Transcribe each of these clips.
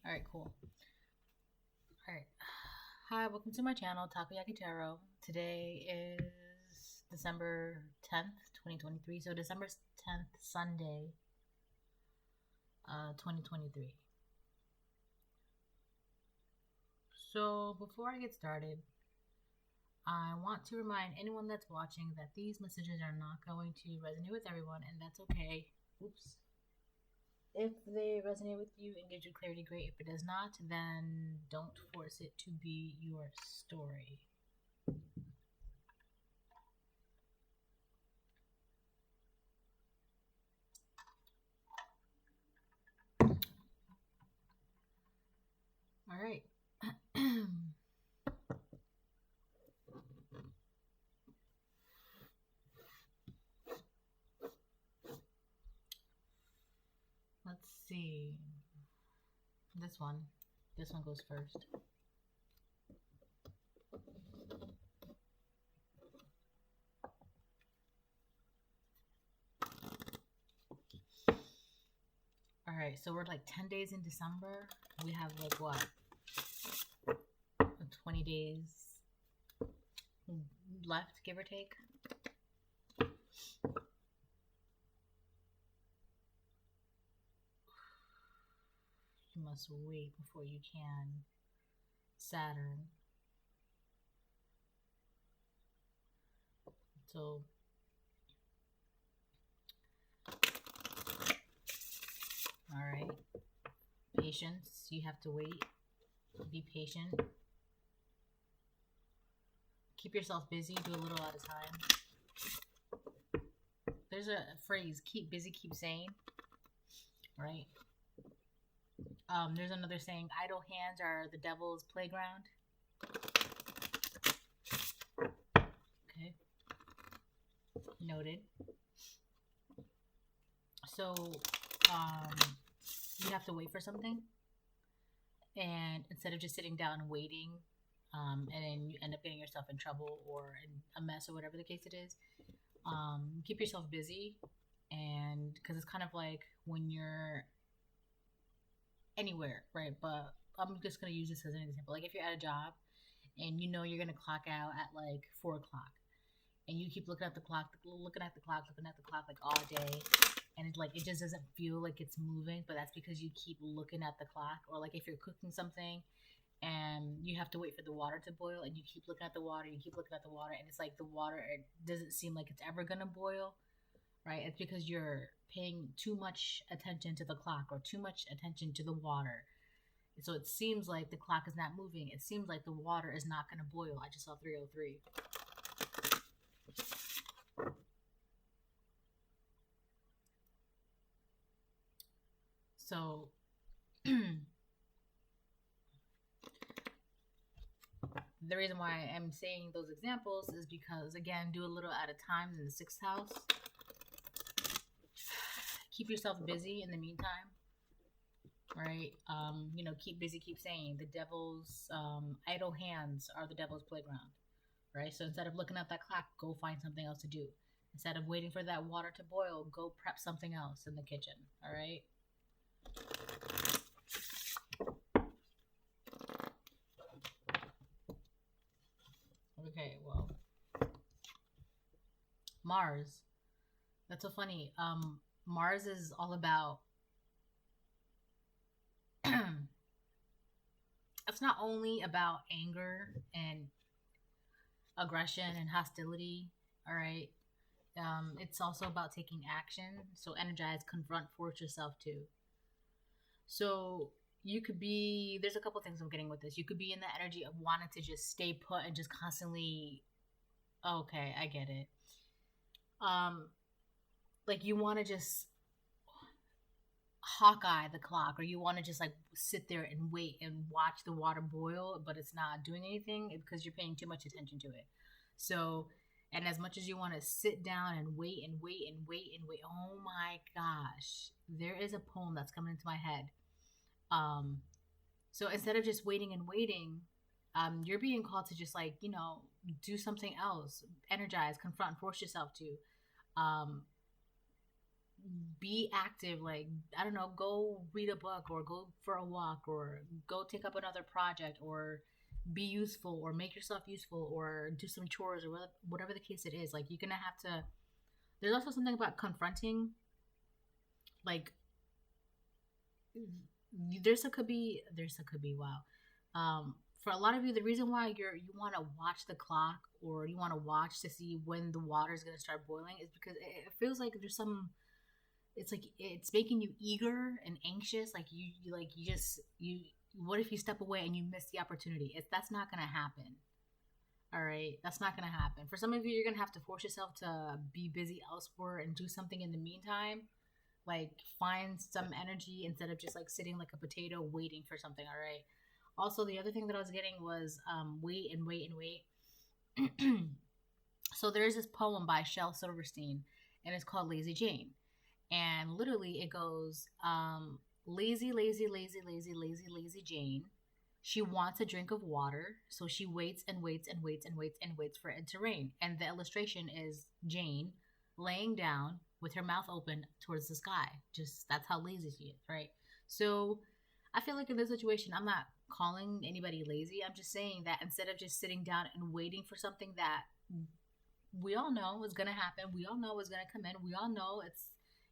All right, cool. All right. Hi, welcome to my channel, Takoyaki Tarot. Today is December 10th, 2023. So December 10th, Sunday, 2023. So before I get started, I want to remind anyone that's watching that these messages are not going to resonate with everyone, and that's okay. Oops. If they resonate with you and gives you clarity, great. If it does not, then don't force it to be your story. All right. Let's see. This one. This one goes first. All right, so we're like 10 days in December. We have like what? 20 days left, give or take. You must wait before you can. Saturn. So all right. Patience. You have to wait. Be patient. Keep yourself busy. Do a little at a time. There's a phrase, keep busy, keep sane. Right? There's another saying, idle hands are the devil's playground. Okay. Noted. So, you have to wait for something. And instead of just sitting down and waiting, and then you end up getting yourself in trouble or in a mess or whatever the case it is, keep yourself busy. And because it's kind of like when you're anywhere, right? But I'm just going to use this as an example. Like if you're at a job and you know you're going to clock out at like 4 o'clock and you keep looking at the clock like all day, and it just doesn't feel like it's moving, but that's because you keep looking at the clock. Or like if you're cooking something and you have to wait for the water to boil and you keep looking at the water, and it's like the water, it doesn't seem like it's ever going to boil, right? It's because you're paying too much attention to the clock or too much attention to the water. So it seems like the clock is not moving. It seems like the water is not going to boil. I just saw 303. So the reason why I'm saying those examples is because, again, do a little at a time in the 6th house. Keep yourself busy in the meantime, right? Keep busy, keep saying. The devil's idle hands are the devil's playground, right? So instead of looking at that clock, go find something else to do. Instead of waiting for that water to boil, go prep something else in the kitchen, all right? Okay, well, Mars. That's so funny. Mars is all about it's not only about anger and aggression and hostility, all right? It's also about taking action. So energize, confront, force yourself to. So you could be, there's a couple things I'm getting with this. You could be in the energy of wanting to just stay put and just constantly, okay, I get it. Like you want to just hawkeye the clock, or you want to just like sit there and wait and watch the water boil, but it's not doing anything because you're paying too much attention to it. So, and as much as you want to sit down and wait and wait and wait and wait, oh my gosh, there is a poem that's coming into my head. So instead of just waiting and waiting, you're being called to just like, do something else, energize, confront, force yourself to, be active. Like, I don't know, go read a book or go for a walk or go take up another project or be useful or make yourself useful or do some chores or whatever the case it is. Like, you're gonna have to. There's also something about confronting, like, there's a could be wow. For a lot of you, the reason why you want to watch the clock or you want to watch to see when the water is going to start boiling is because it feels like there's some. It's like it's making you eager and anxious. Like you like you just you. What if you step away and you miss the opportunity? That's not going to happen. All right, that's not going to happen. For some of you, you're going to have to force yourself to be busy elsewhere and do something in the meantime. Like, find some energy instead of just like sitting like a potato waiting for something. All right. Also, the other thing that I was getting was wait and wait and wait. So there's this poem by Shel Silverstein, and it's called Lazy Jane. And literally, it goes, lazy, lazy, lazy, lazy, lazy, lazy Jane. She wants a drink of water, so she waits and waits and waits and waits and waits for it to rain. And the illustration is Jane laying down with her mouth open towards the sky. Just that's how lazy she is, right? So I feel like in this situation, I'm not calling anybody lazy. I'm just saying that instead of just sitting down and waiting for something that we all know is going to happen, we all know is going to come in, we all know it's,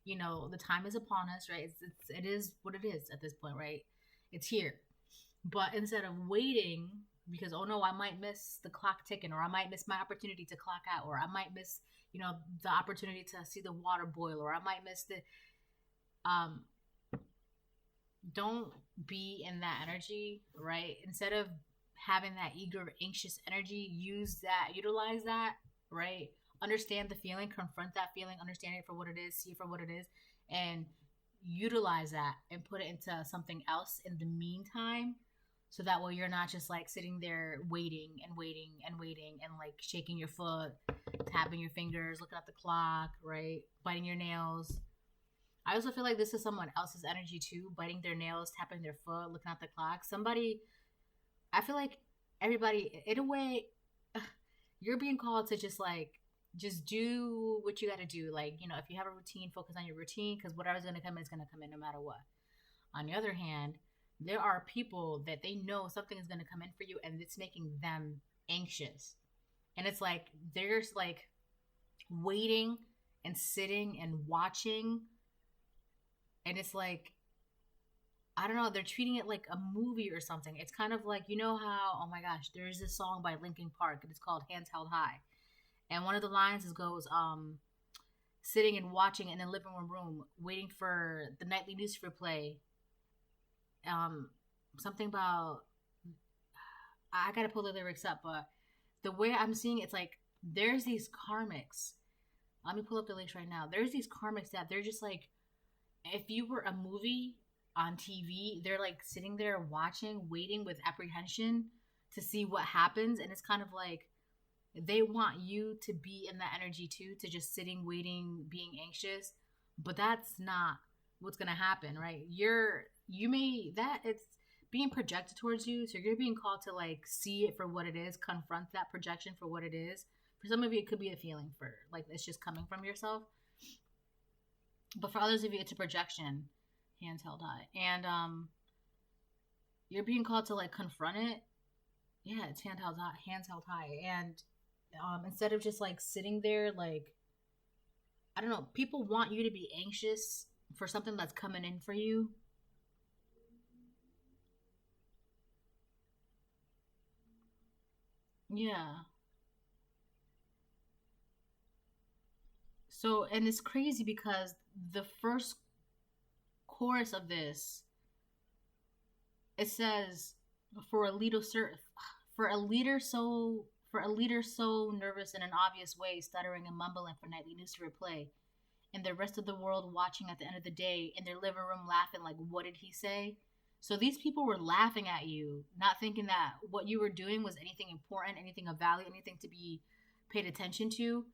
the time is upon us, right? It is what it is at this point, right? It's here. But instead of waiting, because oh no, I might miss the clock ticking, or I might miss my opportunity to clock out, or I might miss, the opportunity to see the water boil, or I might miss the don't be in that energy, right? Instead of having that eager, anxious energy, utilize that, right? Understand the feeling, confront that feeling, understand it for what it is, see it for what it is, and utilize that and put it into something else in the meantime. So that way you're not just like sitting there waiting and waiting and waiting and like shaking your foot, tapping your fingers, looking at the clock, right? Biting your nails. I also feel like this is someone else's energy too, biting their nails, tapping their foot, looking at the clock. I feel like everybody, in a way, you're being called to just do what you got to do. Like, if you have a routine, focus on your routine, because whatever's going to come in is going to come in no matter what. On the other hand, there are people that they know something is going to come in for you and it's making them anxious. And it's like, there's like waiting and sitting and watching. And it's like, I don't know, they're treating it like a movie or something. It's kind of like, how, oh my gosh, there's this song by Linkin Park and it's called Hands Held High. And one of the lines goes, sitting and watching in the living room, waiting for the nightly news replay. Something about, I gotta pull the lyrics up, but the way I'm seeing it's like, there's these karmics. Let me pull up the lyrics right now. There's these karmics that they're just like, if you were a movie on TV, they're like sitting there watching, waiting with apprehension to see what happens. And it's kind of like, they want you to be in that energy too, to just sitting, waiting, being anxious. But that's not what's going to happen, right? It's being projected towards you. So you're being called to like see it for what it is, confront that projection for what it is. For some of you, it could be a feeling for like, it's just coming from yourself. But for others of you, it's a projection, hands held high. And you're being called to like confront it. Yeah, it's hands held high. And instead of just like sitting there, like, I don't know, people want you to be anxious for something that's coming in for you. Yeah. So, and it's crazy because the first chorus of this, it says, for a leader so nervous in an obvious way, stuttering and mumbling for nightly news to replay, and the rest of the world watching at the end of the day in their living room laughing like, what did he say? So these people were laughing at you, not thinking that what you were doing was anything important, anything of value, anything to be paid attention to.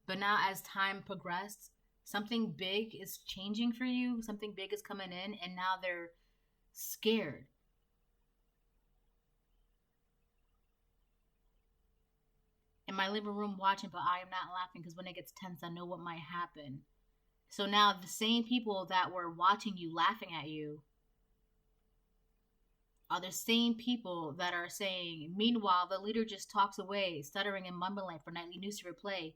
But now as time progressed, something big is changing for you, something big is coming in, and now they're scared. In my living room watching, but I am not laughing because when it gets tense, I know what might happen. So now the same people that were watching you, laughing at you, are the same people that are saying, meanwhile, the leader just talks away, stuttering and mumbling for nightly news to replay,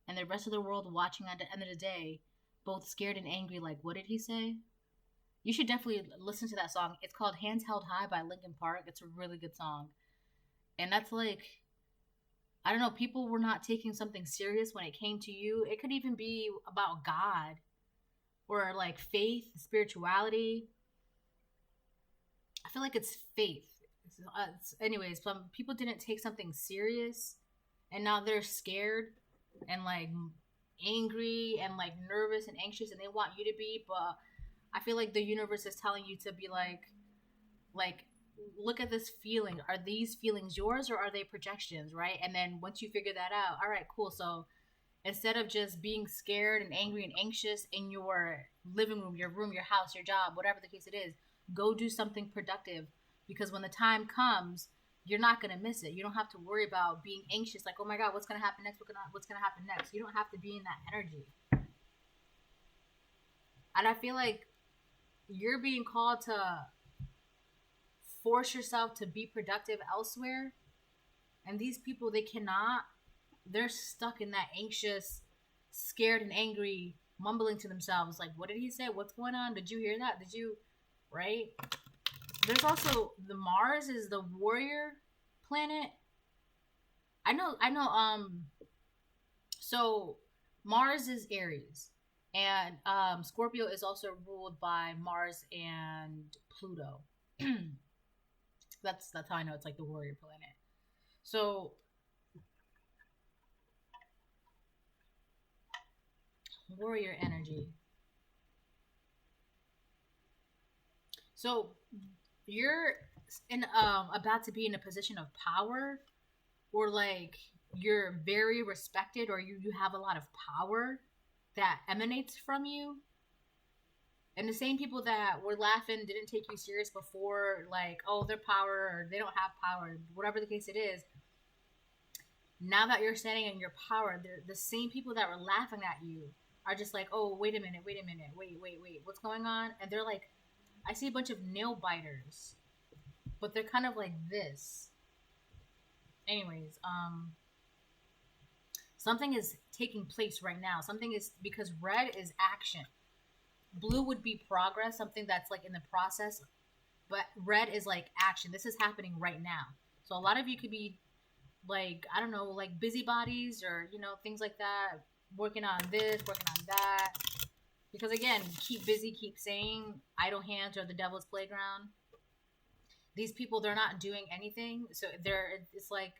and the rest of the world watching at the end of the day, both scared and angry, like, what did he say? You should definitely listen to that song. It's called Hands Held High by Linkin Park. It's a really good song. And that's like, I don't know, people were not taking something serious when it came to you. It could even be about God or like faith, spirituality. I feel like it's faith. Anyways, people didn't take something serious, and now they're scared and like angry and like nervous and anxious, and they want you to be. But I feel like the universe is telling you to be like, look at this feeling. Are these feelings yours or are they projections, right? And then once you figure that out, all right, cool. So instead of just being scared and angry and anxious in your living room, your house, your job, whatever the case it is, go do something productive, because when the time comes, you're not going to miss it. You don't have to worry about being anxious, like, oh my God, what's going to happen next? What's going to happen next? You don't have to be in that energy. And I feel like you're being called to force yourself to be productive elsewhere. And these people, they're stuck in that anxious, scared and angry, mumbling to themselves, like, what did he say? What's going on? Did you hear that? Did you, right? There's also the Mars is the warrior planet. I know, so Mars is Aries, and Scorpio is also ruled by Mars and Pluto. That's how I know it's like the warrior planet. So warrior energy. So you're about to be in a position of power, or like you're very respected, or you have a lot of power that emanates from you. And the same people that were laughing, didn't take you serious before, like, oh, they're power, or they don't have power, whatever the case it is, now that you're standing in your power, the same people that were laughing at you are just like, oh, wait a minute, wait, what's going on? And they're like, I see a bunch of nail biters, but they're kind of like this. Anyways, something is taking place right now. Something is, because red is action. Blue would be progress, something that's like in the process, but red is like action. This is happening right now. So a lot of you could be like, I don't know, like busybodies, or, you know, things like that, working on this, working on that. Because again, keep busy, keep saying, idle hands are the devil's playground. These people, they're not doing anything. So it's like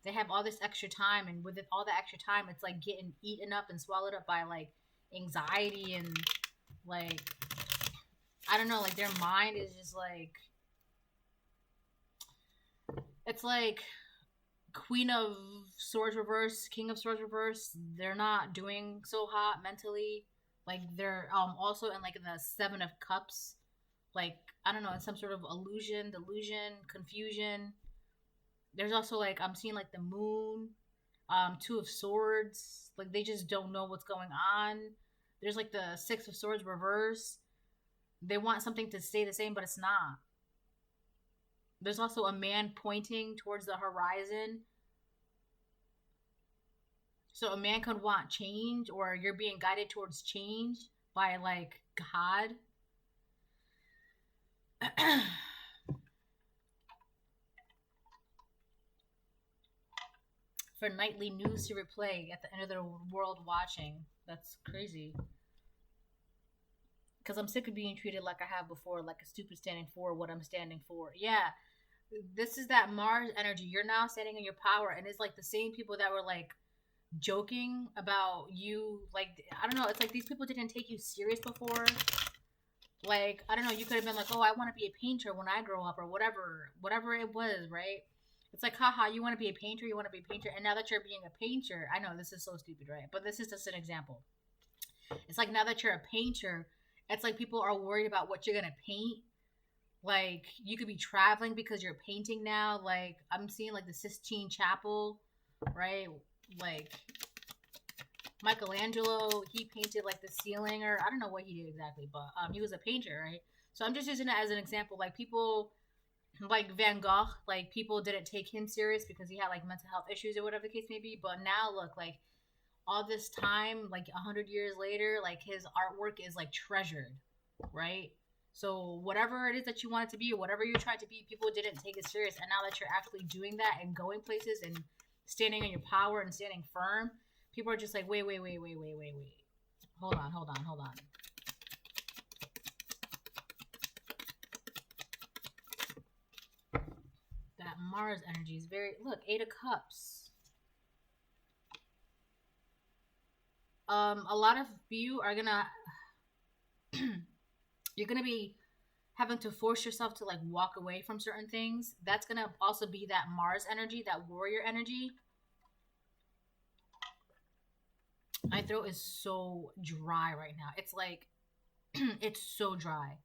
they have all this extra time, and with all the extra time, it's like getting eaten up and swallowed up by like anxiety, and like, I don't know, like their mind is just like, it's like Queen of Swords reverse, King of Swords reverse. They're not doing so hot mentally. Like they're also in like in the Seven of Cups, like, I don't know, in some sort of illusion, delusion, confusion. There's also like, I'm seeing like the Moon, Two of Swords. Like they just don't know what's going on. There's like the Six of Swords reverse. They want something to stay the same, but it's not. There's also a man pointing towards the horizon. So a man could want change, or you're being guided towards change by like God. For nightly news to replay at the end of the world watching. That's crazy. Because I'm sick of being treated like I have before, like a stupid standing for what I'm standing for. Yeah, this is that Mars energy. You're now standing in your power, and it's like the same people that were like joking about you. Like, I don't know, it's like these people didn't take you serious before. Like, I don't know, you could have been like, oh, I want to be a painter when I grow up, or whatever it was, right? It's like, haha, you want to be a painter, and now that you're being a painter, I know this is so stupid, right? But this is just an example. It's like, now that you're a painter, it's like people are worried about what you're gonna paint. Like, you could be traveling because you're painting now. Like, I'm seeing like the Sistine Chapel, right? Like, Michelangelo, he painted like the ceiling, or I don't know what he did exactly, but he was a painter, right? So I'm just using it as an example. Like people like Van Gogh, like people didn't take him serious because he had like mental health issues or whatever the case may be. But now look, like all this time, like 100 years later, like his artwork is like treasured, right? So whatever it is that you want it to be, or whatever you tried to be, people didn't take it serious. And now that you're actually doing that and going places and standing on your power and standing firm, people are just like, wait. Hold on. That Mars energy is very, look, 8 of Cups. A lot of you are gonna you're gonna be having to force yourself to like walk away from certain things. That's gonna also be that Mars energy, that warrior energy. My throat is so dry right now. It's like it's so dry.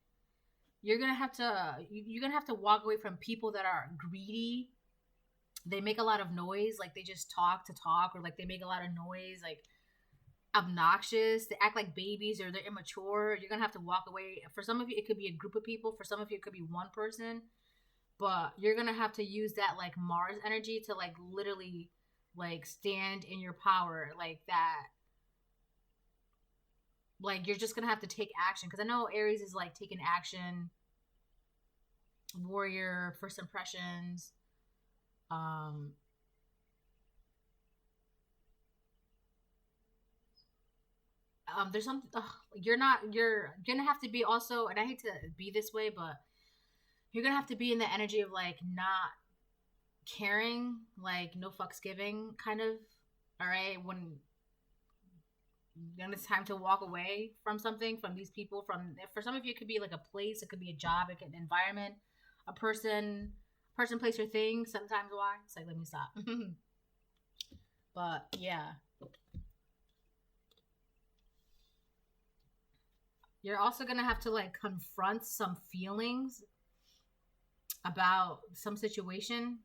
You're gonna have to walk away from people that are greedy. They make a lot of noise, like they just talk to talk, or like they make a lot of noise, like obnoxious. They act like babies, or they're immature. You're gonna have to walk away. For some of you, it could be a group of people. For some of you, it could be one person. But you're gonna have to use that like Mars energy to like literally like stand in your power, like that. Like you're just gonna have to take action, because I know Aries is like taking action, warrior, first impressions. There's something you're gonna have to be also, and I hate to be this way, but you're gonna have to be in the energy of like not caring, like no fucks giving, kind of. All right, when it's time to walk away from something, from these people, from, for some of you it could be like a place, it could be a job, it could be an environment, a person, place, or thing. Sometimes why it's like, let me stop. But yeah, you're also gonna have to like confront some feelings about some situation.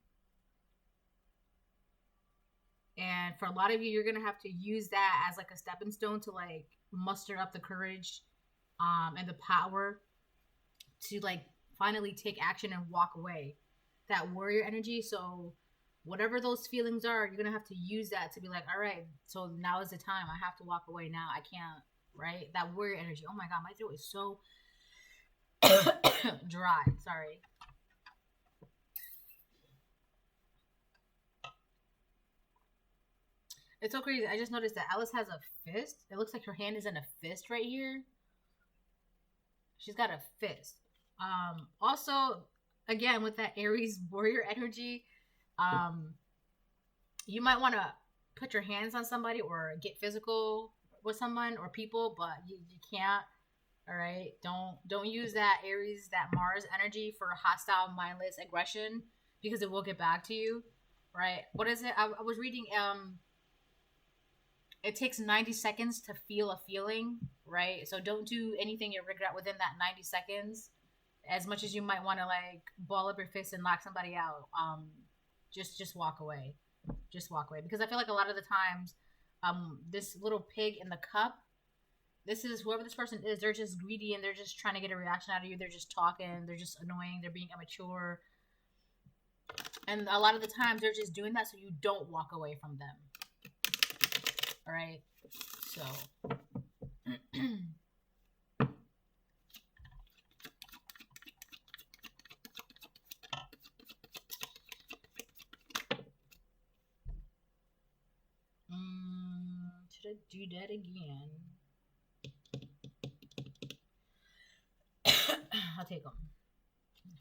And for a lot of you, you're gonna have to use that as like a stepping stone to like muster up the courage and the power to like finally take action and walk away. That warrior energy. So whatever those feelings are, you're gonna have to use that to be like, all right, so now is the time. I have to walk away now. I can't, right? That warrior energy. Oh my god, my throat is so dry. Sorry. It's so crazy. I just noticed that Alice has a fist. It looks like her hand is in a fist right here. She's got a fist. Also, again, with that Aries warrior energy, you might want to put your hands on somebody or get physical with someone or people, but you can't. All right, don't use that Aries, that Mars energy for hostile, mindless aggression, because it will get back to you. Right? What is it? I was reading. It takes 90 seconds to feel a feeling, right? So don't do anything you regret within that 90 seconds. As much as you might want to like ball up your fist and knock somebody out, just walk away. Just walk away, because I feel like a lot of the times, this little pig in the cup, this is whoever this person is. They're just greedy and they're just trying to get a reaction out of you. They're just talking. They're just annoying. They're being immature. And a lot of the times they're just doing that so you don't walk away from them. All right. So. Should I do that again? I'll take them.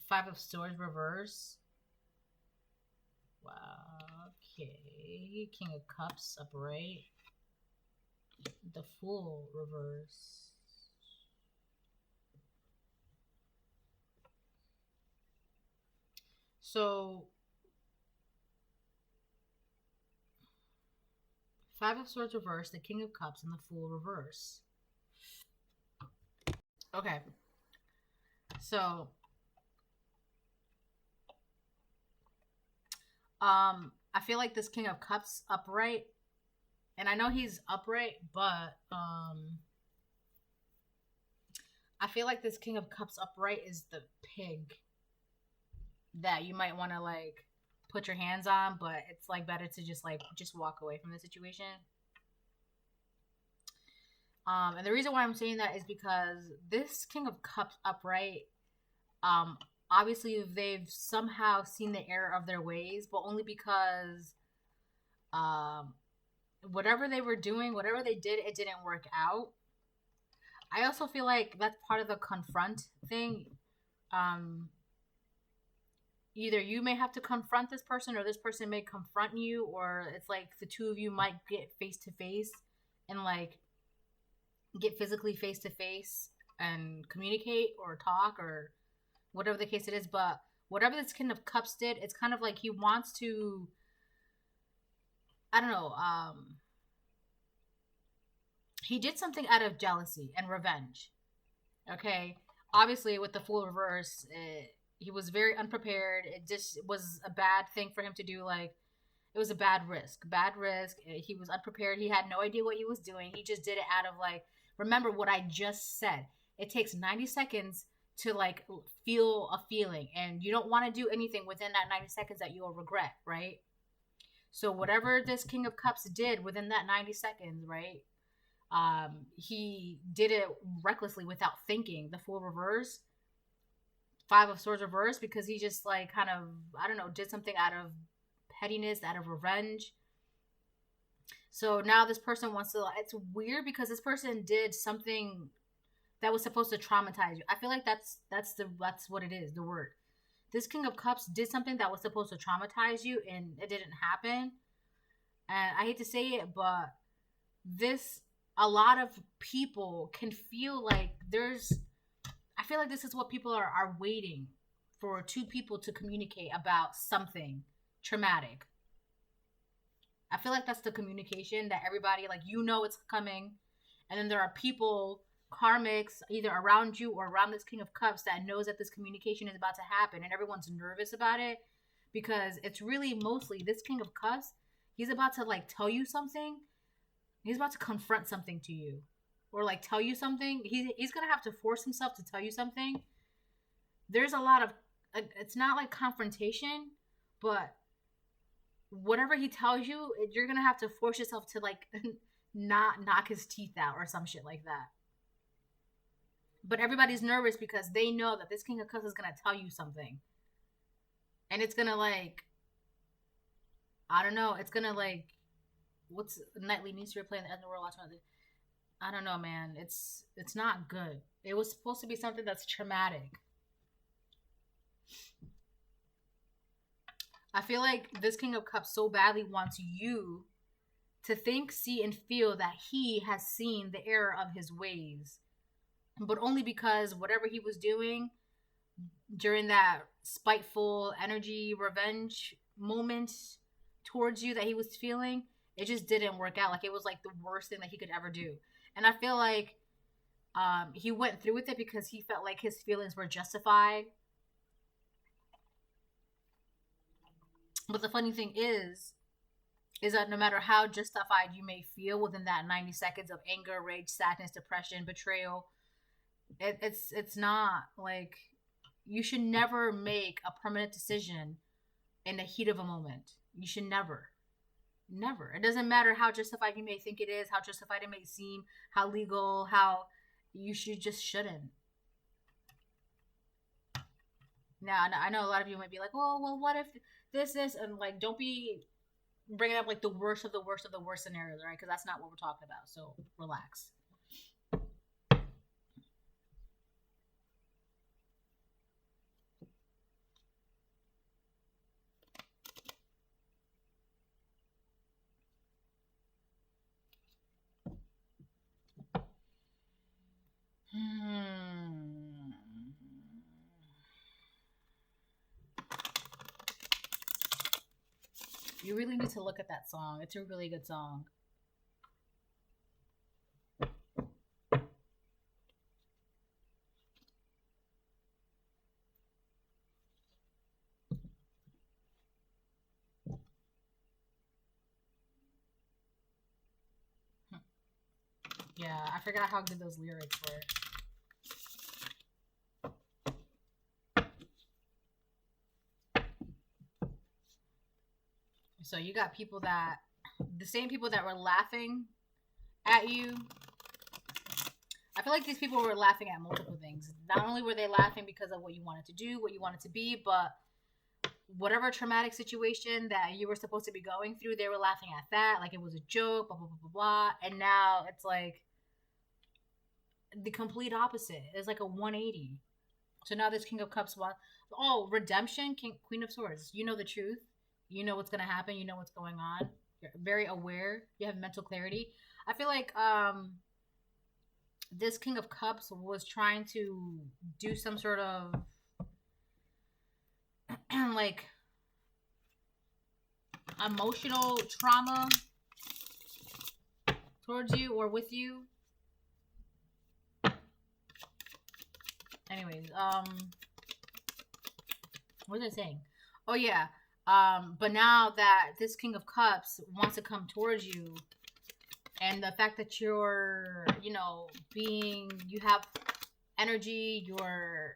5 of Swords reverse. Wow. Okay. King of Cups upright. The Fool reverse. So 5 of Swords reverse, the King of Cups, and the Fool reverse. Okay. So I feel like this King of Cups upright, And I know he's upright, but I feel like this King of Cups upright is the pig that you might want to like put your hands on, but it's like better to just walk away from the situation. And the reason why I'm saying that is because this King of Cups upright, um, obviously they've somehow seen the error of their ways, but only because um, whatever they were doing, whatever they did, it didn't work out. I also feel like that's part of the confront thing. Um, Either you may have to confront this person, or this person may confront you, or it's like the two of you might get face to face and like get physically face to face and communicate or talk or whatever the case it is. But whatever this King of Cups did, it's kind of like he wants to, I don't know, he did something out of jealousy and revenge. Okay, obviously with the Fool reverse, he was very unprepared. It just was a bad thing for him to do. Like, it was a bad risk. Bad risk. He was unprepared. He had no idea what he was doing. He just did it out of like, remember what I just said. It takes 90 seconds to like feel a feeling, and you don't want to do anything within that 90 seconds that you'll regret, right? So whatever this King of Cups did within that 90 seconds, right? He did it recklessly without thinking. The Fool reverse, Five of Swords reverse, because he just like kind of, I don't know, did something out of pettiness, out of revenge. So now this person wants to, it's weird because this person did something that was supposed to traumatize you. I feel like that's what it is, the word. This King of Cups did something that was supposed to traumatize you, and it didn't happen. And I hate to say it, but this, a lot of people can feel like I feel like this is what people are waiting for, two people to communicate about something traumatic. I feel like that's the communication that everybody, like, it's coming. And then there are people, karmics, either around you or around this King of Cups that knows that this communication is about to happen. And everyone's nervous about it because it's really mostly this King of Cups. He's about to, like, tell you something. He's about to confront something to you. Or, like, tell you something. He's going to have to force himself to tell you something. There's a lot of, it's not like confrontation, but whatever he tells you, you're going to have to force yourself to, like, not knock his teeth out or some shit like that. But everybody's nervous because they know that this King of Cups is going to tell you something. And it's going to, like, I don't know, it's going to, like, what's Nightly needs to replay in the Underworld last month. I don't know, man. It's not good. It was supposed to be something that's traumatic. I feel like this King of Cups so badly wants you to think, see, and feel that he has seen the error of his ways. But only because whatever he was doing during that spiteful energy revenge moment towards you that he was feeling, it just didn't work out. Like, it was like the worst thing that he could ever do. And I feel like he went through with it because he felt like his feelings were justified. But the funny thing is that no matter how justified you may feel within that 90 seconds of anger, rage, sadness, depression, betrayal, it's not like, you should never make a permanent decision in the heat of a moment. You should never. It doesn't matter how justified you may think it is, how justified it may seem, how legal, how you shouldn't. Now, I know a lot of you might be like, well, what if this, and like, don't be bringing up like the worst of the worst of the worst scenarios, right? Because that's not what we're talking about. So relax. You really need to look at that song. It's a really good song. Yeah, I forgot how good those lyrics were. So you got people that, the same people that were laughing at you. I feel like these people were laughing at multiple things. Not only were they laughing because of what you wanted to do, what you wanted to be, but whatever traumatic situation that you were supposed to be going through, they were laughing at that like it was a joke, blah, blah, blah, blah, blah. And now it's like the complete opposite. It's like a 180. So now this King of Cups, redemption, Queen of Swords. You know the truth. You know what's going to happen. You know what's going on. You're very aware. You have mental clarity. I feel like this King of Cups was trying to do some sort of like emotional trauma towards you or with you. Anyways, what was I saying? Oh yeah. But now that this King of Cups wants to come towards you, and the fact that you're, you have energy, you're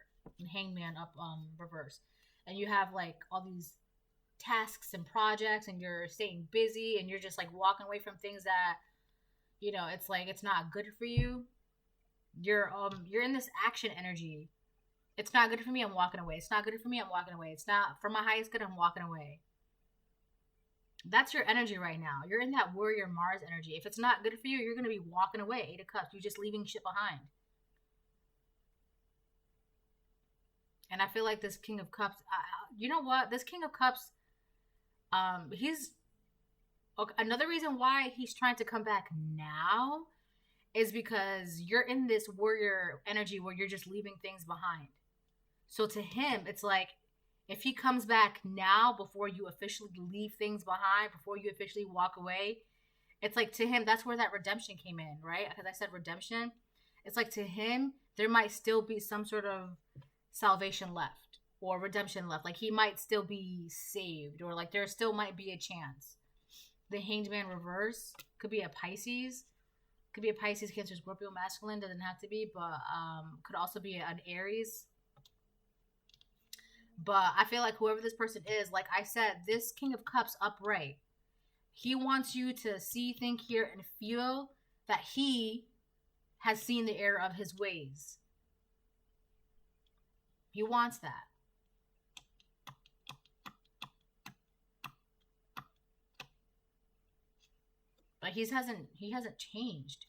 Hangman up reverse, and you have like all these tasks and projects, and you're staying busy, and you're just like walking away from things that, it's like it's not good for you. You're in this action energy. It's not good for me, I'm walking away. It's not good for me, I'm walking away. It's not for my highest good, I'm walking away. That's your energy right now. You're in that warrior Mars energy. If it's not good for you, you're going to be walking away. 8 of Cups. You're just leaving shit behind. And I feel like this King of Cups, you know what? This King of Cups, he's... Okay, another reason why he's trying to come back now is because you're in this warrior energy where you're just leaving things behind. So to him, it's like, if he comes back now before you officially leave things behind, before you officially walk away, it's like to him, that's where that redemption came in, right? Because I said redemption. It's like to him, there might still be some sort of salvation left or redemption left. Like he might still be saved, or like there still might be a chance. The Hanged Man reverse could be a Pisces. Could be a Pisces, Cancer, Scorpio, masculine. Doesn't have to be, but could also be an Aries. But I feel like whoever this person is, like I said, this King of Cups upright, he wants you to see, think, hear, and feel that he has seen the error of his ways. He wants that. But he hasn't changed.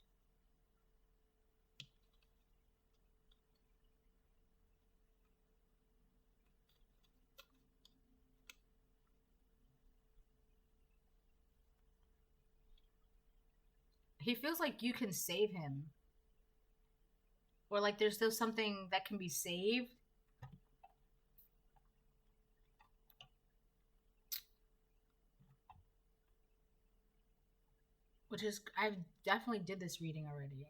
He feels like you can save him. Or like there's still something that can be saved. Which is, I definitely did this reading already.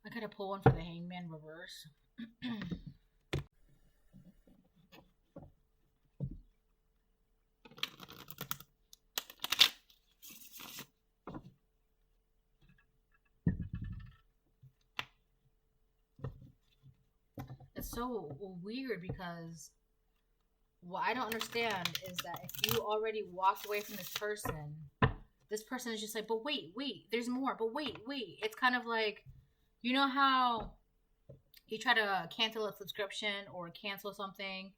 I gotta pull one for the Hangman reverse. It's so weird because what I don't understand is that if you already walked away from this person is just like, but wait, there's more, but wait. It's kind of like, you know how you try to cancel a subscription or cancel something?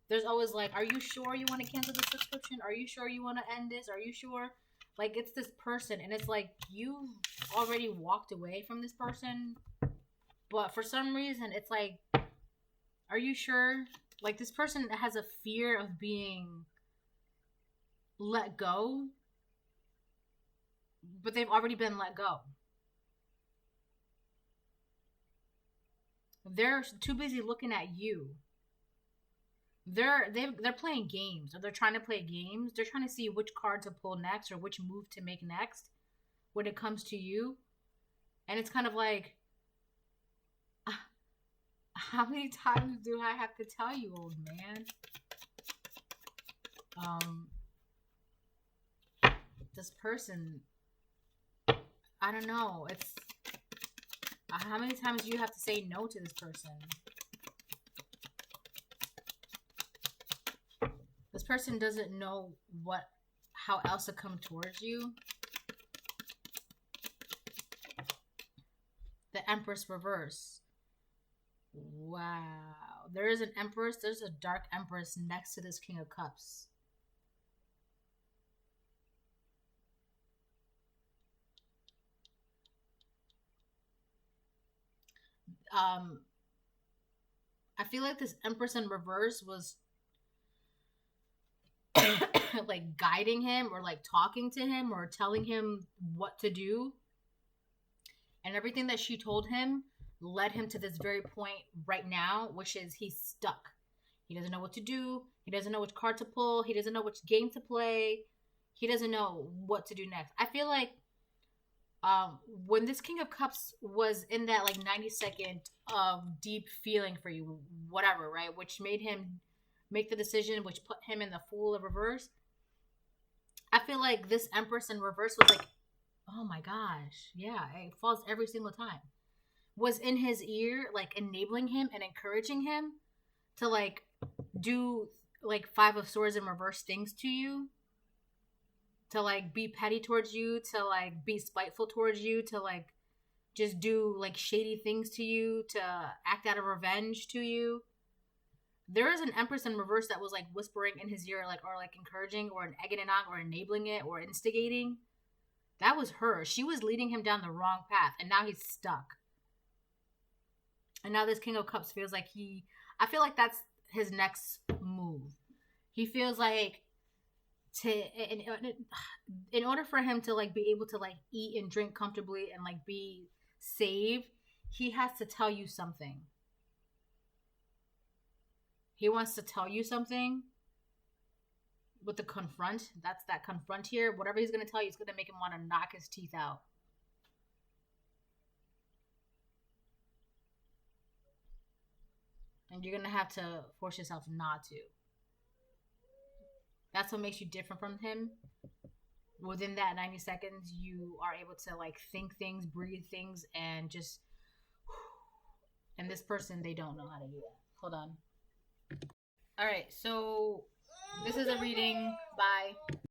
There's always like, are you sure you want to cancel the subscription? Are you sure you want to end this? Are you sure? Like, it's this person, and it's like, you've already walked away from this person, but for some reason, it's like, are you sure? Like, this person has a fear of being let go, but they've already been let go. They're too busy looking at you. They're playing games, or they're trying to play games. They're trying to see which card to pull next, or which move to make next when it comes to you. And it's kind of like, how many times do I have to tell you, old man? this person, I don't know. It's how many times do you have to say no to this person? This person doesn't know how else to come towards you. The Empress reverse. Wow. There is an Empress. There's a dark Empress next to this King of Cups. I feel like this Empress in reverse was like guiding him or like talking to him or telling him what to do. And everything that she told him led him to this very point right now, which is he's stuck. He doesn't know what to do. He doesn't know which card to pull. He doesn't know which game to play. He doesn't know what to do next. I feel like when this King of Cups was in that like 90-second of deep feeling for you, whatever, right? Which made him make the decision, which put him in the Fool of reverse. I feel like this Empress in reverse was like, oh my gosh, yeah, it falls every single time. Was in his ear, like enabling him and encouraging him to like do like Five of Swords in reverse things to you. To like be petty towards you, to like be spiteful towards you, to like just do like shady things to you, to act out of revenge to you. There is an Empress in reverse that was like whispering in his ear, like, or like encouraging or egging it on or enabling it or instigating. That was her. She was leading him down the wrong path, and now he's stuck. And now this King of Cups feels like I feel like that's his next move. He feels like in order for him to like be able to like eat and drink comfortably and like be saved, he has to tell you something. He wants to tell you something with the confront. That's that confront here. Whatever he's going to tell you, it's going to make him want to knock his teeth out. And you're going to have to force yourself not to. That's what makes you different from him. Within that 90 seconds, you are able to like think things, breathe things, and just. And this person, they don't know how to do that. Hold on. All right, so this is a reading. Bye.